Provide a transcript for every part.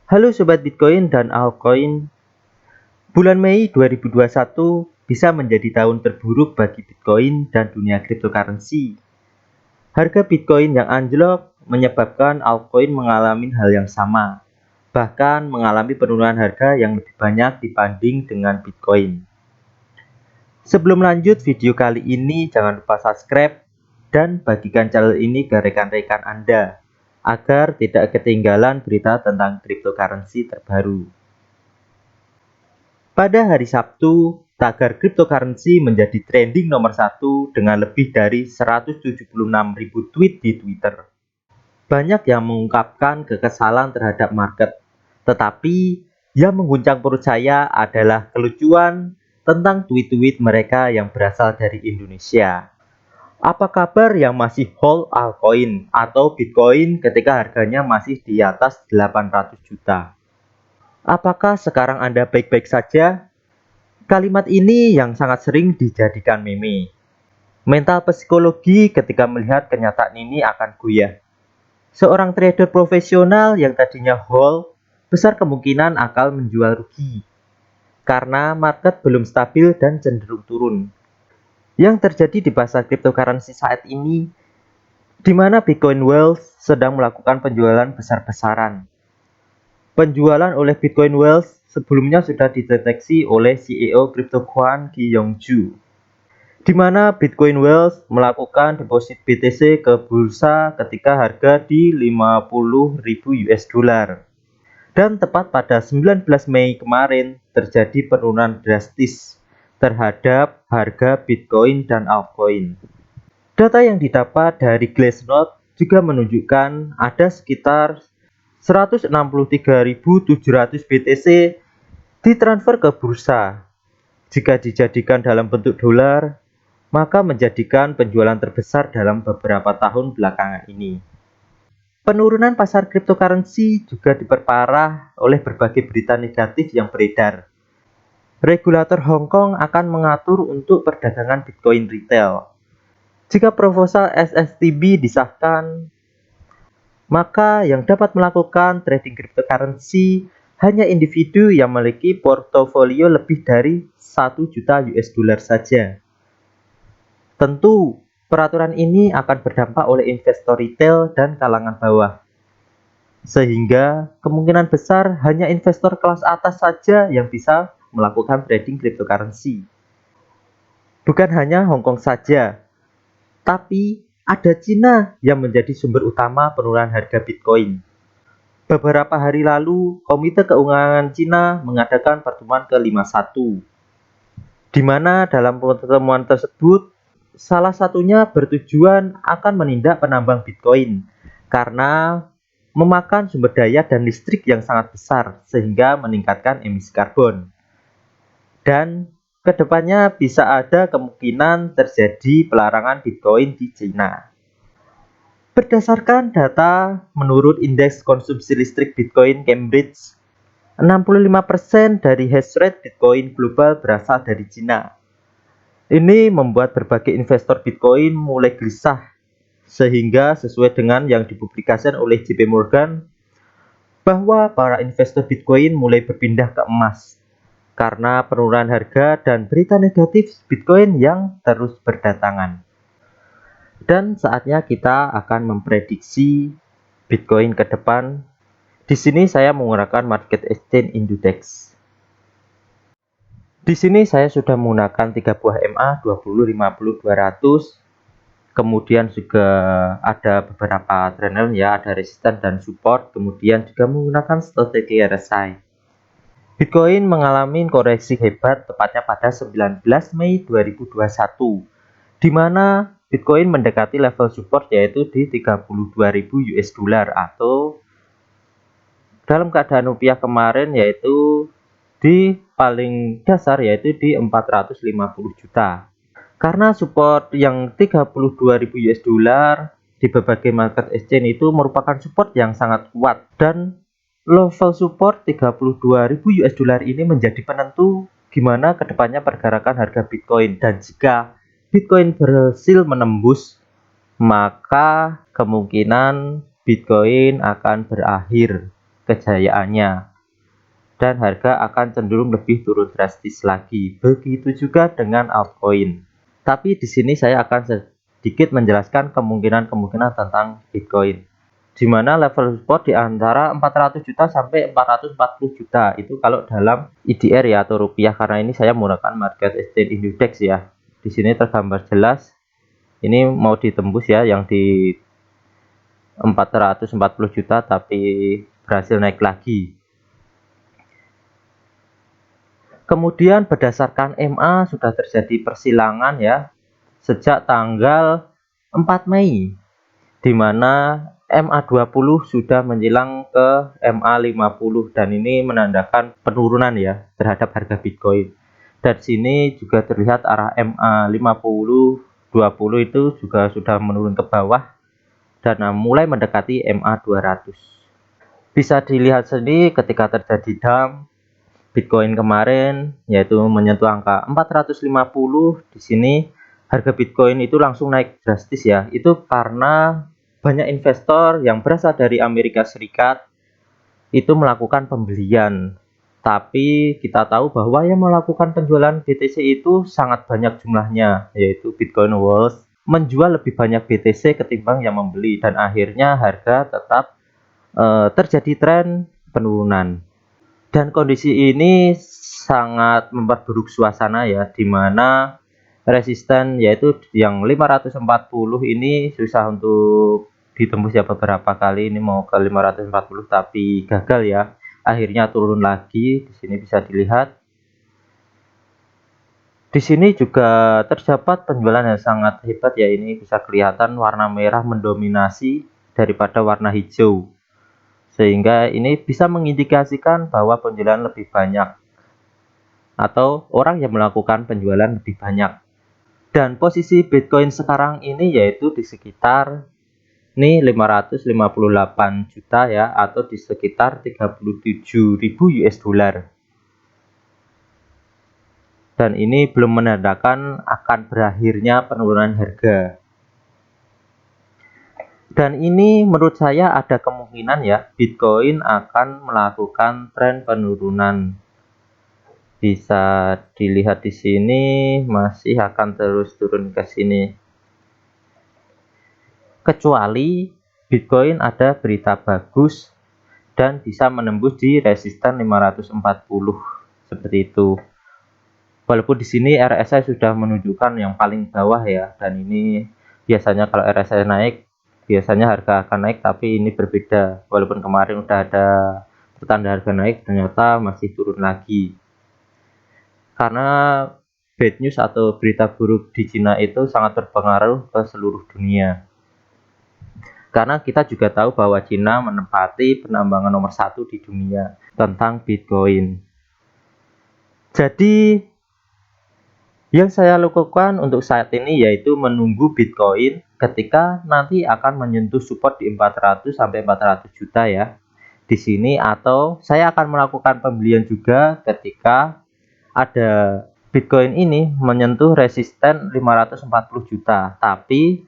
Halo Sobat Bitcoin dan Altcoin. Bulan Mei 2021 bisa menjadi tahun terburuk bagi Bitcoin dan dunia cryptocurrency. Harga Bitcoin yang anjlok menyebabkan altcoin mengalami hal yang sama, bahkan mengalami penurunan harga yang lebih banyak dibanding dengan Bitcoin. Sebelum lanjut video kali ini, jangan lupa subscribe dan bagikan channel ini ke rekan-rekan Anda agar tidak ketinggalan berita tentang cryptocurrency terbaru. Pada hari Sabtu, tagar cryptocurrency menjadi trending nomor 1 dengan lebih dari 176.000 tweet di Twitter. Banyak yang mengungkapkan kekesalan terhadap market, tetapi yang mengguncang perut saya adalah kelucuan tentang tweet-tweet mereka yang berasal dari Indonesia. Apa kabar yang masih hold altcoin atau Bitcoin ketika harganya masih di atas 800 juta? Apakah sekarang Anda baik-baik saja? Kalimat ini yang sangat sering dijadikan meme. Mental psikologi ketika melihat kenyataan ini akan goyah. Seorang trader profesional yang tadinya hold, besar kemungkinan akan menjual rugi. Karena market belum stabil dan cenderung turun. Yang terjadi di pasar cryptocurrency saat ini, di mana Bitcoin Wealth sedang melakukan penjualan besar-besaran. Penjualan oleh Bitcoin Wealth sebelumnya sudah dideteksi oleh CEO CryptoQuant Ki Yong-ju, di mana Bitcoin Wealth melakukan deposit BTC ke bursa ketika harga di 50.000 US dollar. Dan tepat pada 19 Mei kemarin terjadi penurunan drastis terhadap harga Bitcoin dan altcoin. Data yang didapat dari Glassnode juga menunjukkan ada sekitar 163.700 BTC ditransfer ke bursa. Jika dijadikan dalam bentuk dolar, maka menjadikan penjualan terbesar dalam beberapa tahun belakangan ini. Penurunan pasar cryptocurrency juga diperparah oleh berbagai berita negatif yang beredar. Regulator Hong Kong akan mengatur untuk perdagangan Bitcoin retail. Jika proposal SSTB disahkan, maka yang dapat melakukan trading cryptocurrency hanya individu yang memiliki portofolio lebih dari 1 juta US dollar saja. Tentu, peraturan ini akan berdampak oleh investor retail dan kalangan bawah. Sehingga kemungkinan besar hanya investor kelas atas saja yang bisa melakukan trading cryptocurrency. Bukan hanya Hong Kong saja, tapi ada Cina yang menjadi sumber utama penurunan harga Bitcoin. Beberapa hari lalu, Komite Keuangan Cina mengadakan pertemuan ke-51, di mana dalam pertemuan tersebut, salah satunya bertujuan akan menindak penambang Bitcoin karena memakan sumber daya dan listrik yang sangat besar sehingga meningkatkan emisi karbon. Dan kedepannya bisa ada kemungkinan terjadi pelarangan Bitcoin di Cina. Berdasarkan data menurut indeks konsumsi listrik Bitcoin Cambridge, 65% dari hash rate Bitcoin global berasal dari Cina. Ini membuat berbagai investor Bitcoin mulai gelisah, sehingga sesuai dengan yang dipublikasikan oleh JP Morgan, bahwa para investor Bitcoin mulai berpindah ke emas karena penurunan harga dan berita negatif Bitcoin yang terus berdatangan. Dan saatnya kita akan memprediksi Bitcoin ke depan. Di sini saya menggunakan Market Exchange Index. Di sini saya sudah menggunakan 3 buah MA 20, 50, 200. Kemudian juga ada beberapa channel ya, ada resisten dan support. Kemudian juga menggunakan strategi RSI. Bitcoin mengalami koreksi hebat tepatnya pada 19 Mei 2021, di mana Bitcoin mendekati level support yaitu di 32.000 US dollar atau dalam keadaan rupiah kemarin yaitu di paling dasar yaitu di 450 juta. Karena support yang 32.000 US dollar di berbagai market exchange itu merupakan support yang sangat kuat, dan level support 32.000 US dollar ini menjadi penentu gimana kedepannya pergerakan harga Bitcoin. Dan jika Bitcoin berhasil menembus, maka kemungkinan Bitcoin akan berakhir kejayaannya, dan harga akan cenderung lebih turun drastis lagi. Begitu juga dengan altcoin. Tapi di sini saya akan sedikit menjelaskan kemungkinan-kemungkinan tentang Bitcoin, di mana level support di antara 400 juta sampai 440 juta itu kalau dalam IDR ya, atau rupiah, karena ini saya menggunakan market exchange index ya. Di sini tergambar jelas ini mau ditembus ya, yang di 440 juta tapi berhasil naik lagi. Kemudian berdasarkan MA sudah terjadi persilangan ya sejak tanggal 4 Mei, di mana MA20 sudah menjelang ke MA50, dan ini menandakan penurunan ya terhadap harga Bitcoin. Dan sini juga terlihat arah MA50 20 itu juga sudah menurun ke bawah dan mulai mendekati MA200. Bisa dilihat sendiri ketika terjadi dump Bitcoin kemarin, yaitu menyentuh angka 450. Di sini harga Bitcoin itu langsung naik drastis ya. Itu karena banyak investor yang berasal dari Amerika Serikat itu melakukan pembelian. Tapi kita tahu bahwa yang melakukan penjualan BTC itu sangat banyak jumlahnya, yaitu Bitcoin Walls menjual lebih banyak BTC ketimbang yang membeli, dan akhirnya harga tetap terjadi tren penurunan. Dan kondisi ini sangat memperburuk suasana ya, di mana resisten yaitu yang 540 ini susah untuk ditembus ya, beberapa kali ini mau ke 540 tapi gagal ya. Akhirnya turun lagi. Di sini bisa dilihat. Di sini juga terdapat penjualan yang sangat hebat ya, ini bisa kelihatan warna merah mendominasi daripada warna hijau. Sehingga ini bisa mengindikasikan bahwa penjualan lebih banyak atau orang yang melakukan penjualan lebih banyak. Dan posisi Bitcoin sekarang ini yaitu di sekitar 558 juta ya, atau di sekitar 37.000 US dollar. Dan ini belum menandakan akan berakhirnya penurunan harga. Dan ini menurut saya ada kemungkinan ya Bitcoin akan melakukan tren penurunan. Bisa dilihat di sini masih akan terus turun ke sini. Kecuali Bitcoin ada berita bagus dan bisa menembus di resisten 540 seperti itu. Walaupun di sini RSI sudah menunjukkan yang paling bawah ya, dan ini biasanya kalau RSI naik biasanya harga akan naik, tapi ini berbeda. Walaupun kemarin udah ada pertanda harga naik, ternyata masih turun lagi. Karena bad news atau berita buruk di Cina itu sangat berpengaruh ke seluruh dunia. Karena kita juga tahu bahwa Cina menempati penambangan nomor 1 di dunia tentang Bitcoin. Jadi yang saya lakukan untuk saat ini yaitu menunggu Bitcoin ketika nanti akan menyentuh support di 400 sampai 400 juta ya. Di sini, atau saya akan melakukan pembelian juga ketika ada Bitcoin ini menyentuh resisten 540 juta. Tapi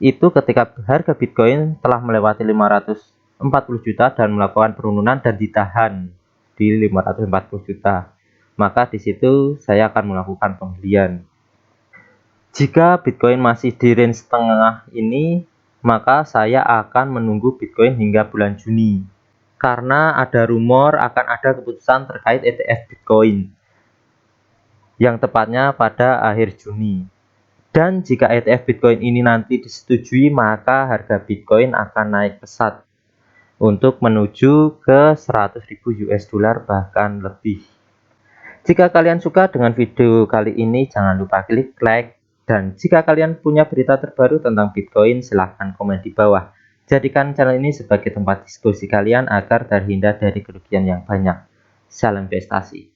itu ketika harga Bitcoin telah melewati 540 juta dan melakukan penurunan dan ditahan di 540 juta. Maka di situ saya akan melakukan pembelian. Jika Bitcoin masih di range tengah ini, maka saya akan menunggu Bitcoin hingga bulan Juni. Karena ada rumor akan ada keputusan terkait ETF Bitcoin, yang tepatnya pada akhir Juni. Dan jika ETF Bitcoin ini nanti disetujui, maka harga Bitcoin akan naik pesat untuk menuju ke 100.000 US dollar bahkan lebih. Jika kalian suka dengan video kali ini, jangan lupa klik like. Dan jika kalian punya berita terbaru tentang Bitcoin, silahkan komen di bawah. Jadikan channel ini sebagai tempat diskusi kalian agar terhindar dari kerugian yang banyak. Salam investasi.